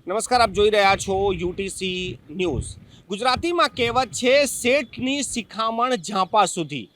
નમસ્કાર, આપ જોઈ રહ્યા છો યુટીસી ન્યૂઝ। ગુજરાતીમાં કહેવત છે, શેઠની શિખામણ ઝાંપા સુધી।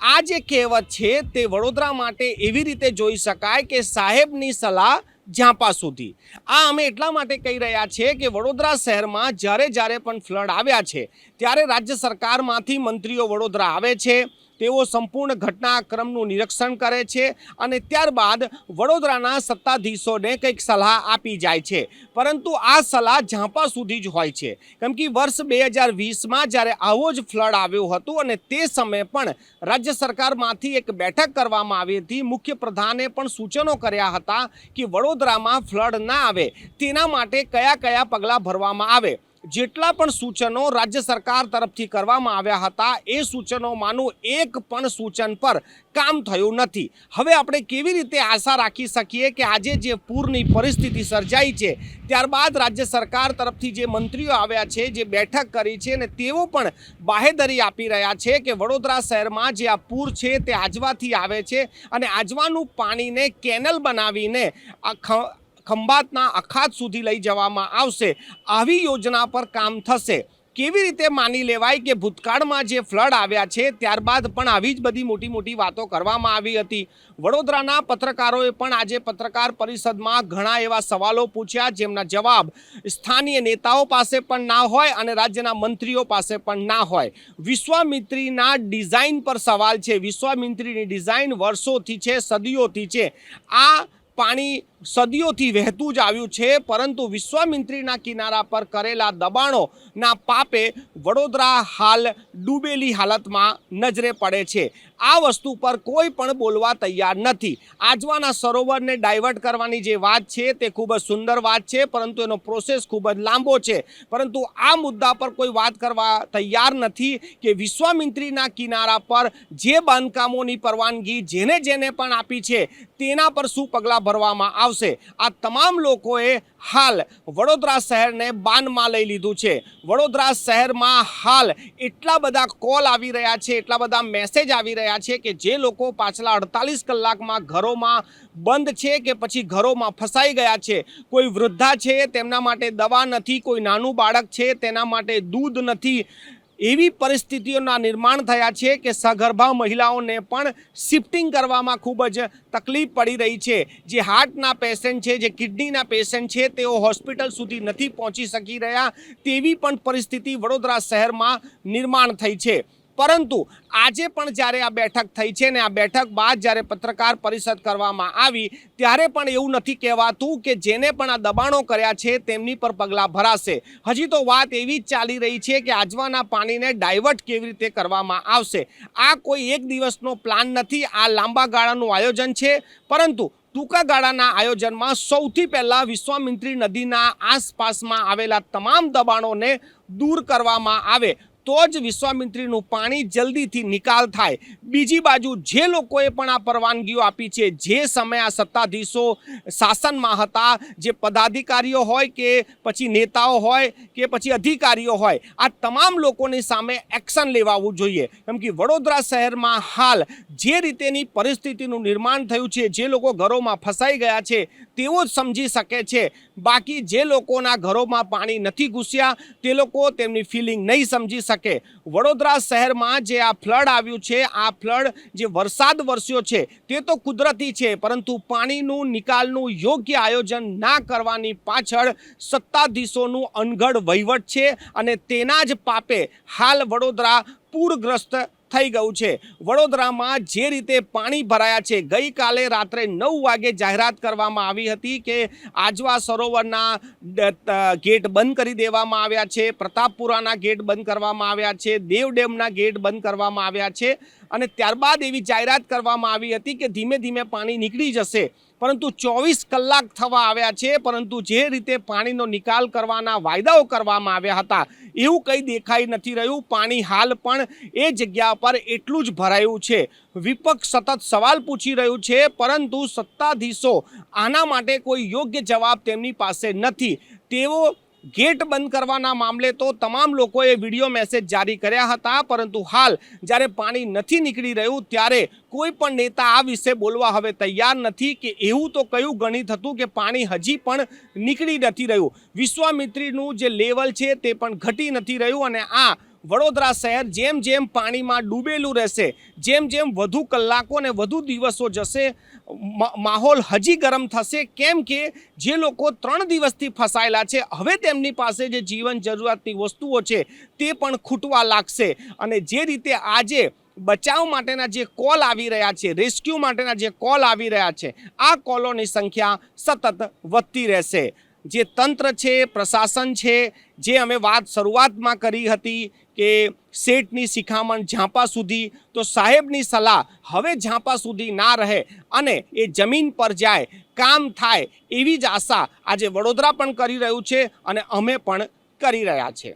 આ જે કહેવત છે તે વડોદરા માટે એવી રીતે જોઈ શકાય કે સાહેબની સલાહ ઝાંપા સુધી। આ અમે એટલા માટે કહી રહ્યા છે કે વડોદરા શહેરમાં જ્યારે પણ ફ્લડ આવ્યા છે ત્યારે રાજ્ય સરકારમાંથી મંત્રીઓ વડોદરા આવે છે, તેઓ સંપૂર્ણ ઘટનાક્રમનું નિરીક્ષણ કરે છે અને ત્યારબાદ વડોદરાના સત્તાધીશોને કંઈક સલાહ આપી જાય છે, પરંતુ આ સલાહ ઝાંપા સુધી જ હોય છે। કેમ કે વર્ષ 2020માં જ્યારે આવો જ ફ્લડ આવ્યો હતો અને તે સમયે પણ રાજ્ય સરકારમાંથી એક બેઠક કરવામાં આવી હતી। મુખ્ય પ્રધાને પણ સૂચનો કર્યા હતા કે વડોદરામાં ફ્લડ ના આવે તેના માટે કયા પગલાં ભરવામાં આવે। જેટલા પણ સૂચનો રાજ્ય સરકાર તરફથી કરવામાં આવ્યા હતા એ સૂચનોમાંનું એક પણ સૂચન પર કામ થયું નથી। હવે આપણે કેવી રીતે આશા રાખી શકીએ કે આજે જે પૂરની પરિસ્થિતિ સર્જાઈ છે ત્યારબાદ રાજ્ય સરકાર તરફથી જે મંત્રીઓ આવ્યા છે, જે બેઠક કરી છે અને તેઓ પણ બાહેધરી આપી રહ્યા છે કે વડોદરા શહેરમાં જે આ પૂર છે તે આજવાથી આવે છે અને આજવાનું પાણીને કેનલ બનાવીને ખંભાતના અખાત સુધી લઈ જવામાં આવશે। આવી યોજના પર કામ થશે। કેવી રીતે માની લેવાય કે ભૂતકાળમાં જે ફ્લડ આવ્યા છે ત્યારબાદ પણ આવી જ બધી મોટી વાતો કરવામાં આવી હતી। વડોદરાના પત્રકારોએ પણ આજે પત્રકાર પરિષદમાં ઘણા એવા સવાલો પૂછ્યા જેમના જવાબ સ્થાનીય નેતાઓ પાસે પણ ના હોય અને રાજ્યના મંત્રીઓ પાસે પણ ના હોય। વિશ્વામિત્રીના ડિઝાઇન પર સવાલ છે। વિશ્વામિત્રીની ડિઝાઇન વર્ષોથી છે, સદીઓથી છે। આ પાણી સદીઓથી વહેતું જ આવ્યું છે, પરંતુ વિશ્વામિત્રીના કિનારા પર કરેલા દબાણોના પાપે વડોદરા હાલ ડૂબેલી હાલતમાં નજરે પડે છે। આ વસ્તુ પર કોઈ પણ બોલવા તૈયાર નથી। આજવાના સરોવરને ડાયવર્ટ કરવાની જે વાત છે તે ખૂબ જ સુંદર વાત છે, પરંતુ એનો પ્રોસેસ ખૂબ જ લાંબો છે। પરંતુ આ મુદ્દા પર કોઈ વાત કરવા તૈયાર નથી કે વિશ્વામિત્રીના કિનારા પર જે બાંધકામોની પરવાનગી જેને પણ આપી છે તેના પર શું પગલાં ભરવામાં આવશે। આ તમામ લોકોએ હાલ વડોદરા શહેરને બાનમાં લઈ લીધું છે। વડોદરા શહેરમાં હાલ એટલા બધા કોલ આવી રહ્યા છે, એટલા બધા મેસેજ આવી રહ્યા છે કે જે લોકો પાછલા 48 કલાકમાં ઘરોમાં બંધ છે કે પછી ઘરોમાં ફસાઈ ગયા છે। કોઈ વૃદ્ધા છે, તેમના માટે દવા નથી, કોઈ નાનું બાળક છે તેના માટે દૂધ નથી। એવી પરિસ્થિતિઓના નિર્માણ થયા છે કે સગર્ભા મહિલાઓને પણ શિફ્ટિંગ કરવામાં ખૂબ જ તકલીફ પડી રહી છે। જે હાર્ટના પેશન્ટ છે, જે કિડનીના પેશન્ટ છે, તેઓ હોસ્પિટલ સુધી નથી પહોંચી શકી રહ્યા તેવી પણ પરિસ્થિતિ વડોદરા શહેરમાં નિર્માણ થઈ છે। પરંતુ આજે પણ જ્યારે આ બેઠક થઈ છે ને આ બેઠક બાદ જ્યારે પત્રકાર પરિષદ કરવામાં આવી ત્યારે પણ એવું નથી કહેવાતું કે જેને પણ આ દબાણો કર્યા છે તેમની પર પગલાં ભરાશે। હજી તો વાત એવી જ ચાલી રહી છે કે આજવાના પાણીને ડાયવર્ટ કેવી રીતે કરવામાં આવશે। આ કોઈ એક દિવસનો પ્લાન નથી, આ લાંબા ગાળાનું આયોજન છે, પરંતુ ટૂંકા ગાળાના આયોજનમાં સૌથી પહેલાં વિશ્વામિત્રી નદીના આસપાસમાં આવેલા તમામ દબાણોને દૂર કરવામાં આવે તો જ વિશ્વામિત્રીનું પાણી જલ્દીથી નિકાલ થાય। બીજી બાજુ જે લોકોએ પણ આ પરવાનગીઓ આપી છે, જે સમયે આ સત્તાધીશો શાસનમાં હતા, જે પદાધિકારીઓ હોય કે પછી નેતાઓ હોય કે પછી અધિકારીઓ હોય, આ તમામ લોકોની સામે એક્શન લેવાવું જોઈએ। કેમ કે વડોદરા શહેરમાં હાલ જે રીતેની પરિસ્થિતિનું નિર્માણ થયું છે, જે લોકો ઘરોમાં ફસાઈ ગયા છે તેઓ જ સમજી શકે છે। બાકી જે લોકોના ઘરોમાં પાણી નથી ઘૂસ્યા તે લોકો તેમની ફિલિંગ નહીં સમજી શકે। વડોદરા શહેરમાં જે આ ફ્લડ આવ્યું છે, આ ફ્લડ જે વરસાદ વરસ્યો છે તે તો કુદરતી છે, પરંતુ પાણીનું નિકાલનું યોગ્ય આયોજન ના કરવાની પાછળ સત્તાધીશોનું અનગઢ વહીવટ છે અને તેના જ પાપે હાલ વડોદરા પૂરગ્રસ્ત થઈ ગયું છે। વડોદરામાં જે રીતે પાણી ભરાયા છે, ગઈકાલે રાત્રે 9 વાગે જાહેરાત કરવામાં આવી હતી કે આજવા સરોવરના ગેટ બંધ કરી દેવામાં આવ્યા છે, પ્રતાપપુરાના ગેટ બંધ કરવામાં આવ્યા છે, દેવ ડેમના ગેટ બંધ કરવામાં આવ્યા છે અને ત્યારબાદ એવી જાહેરાત કરવામાં આવી હતી કે ધીમે ધીમે પાણી નીકળી જશે। પરંતુ 24 કલાક થવા આવ્યા છે, પરંતુ જે રીતે પાણીનો નિકાલ કરવાના વાયદાઓ કરવામાં આવ્યા હતા એવું કંઈ દેખાઈ નથી રહ્યું। પાણી હાલ પણ એ જગ્યા પર એટલું જ ભરાયું છે। વિપક્ષ સતત સવાલ પૂછી રહ્યું છે, પરંતુ સત્તાધીશો આના માટે કોઈ યોગ્ય જવાબ તેમની પાસે નથી। તેઓ ગેટ બંધ કરવાના મામલે તો તમામ લોકોએ વિડીયો મેસેજ જારી કર્યા હતા, પરંતુ હાલ જ્યારે પાણી નથી નીકળી રહ્યું ત્યારે કોઈ પણ નેતા આ વિશે બોલવા હવે તૈયાર નથી કે એવું તો કયું ગણિત હતું કે પાણી હજી પણ નીકળી નથી રહ્યું. વિશ્વામિત્રીનું જે લેવલ છે તે પણ ઘટી નથી રહ્યું અને આ વડોદરા શહેર જેમ જેમ પાણીમાં ડૂબેલું રહેશે, જેમ જેમ વધુ કલાકો અને વધુ દિવસો જશે, માહોલ હજી ગરમ થશે. કેમ કે જે લોકો 3 દિવસથી ફસાયેલા છે હવે તેમની પાસે જે જીવન જરૂરિયાતની વસ્તુઓ છે તે પણ ખૂટવા લાગશે. અને જે રીતે આજે બચાવ માટેના જે કોલ આવી રહ્યા છે, રેસ્ક્યુ માટેના જે કોલ આવી રહ્યા છે, આ કોલોની સંખ્યા સતત વધતી રહેશે. જે તંત્ર છે, પ્રશાસન છે, જે અમે વાત શરૂઆતમાં કરી હતી કે શેઠની શિખામણ ઝાંપા સુધી, તો સાહેબની સલાહ હવે ઝાંપા સુધી ના રહે અને એ જમીન પર જાય, કામ થાય એવી જ આશા આજે વડોદરા પણ કરી રહ્યું છે અને અમે પણ કરી રહ્યા છે.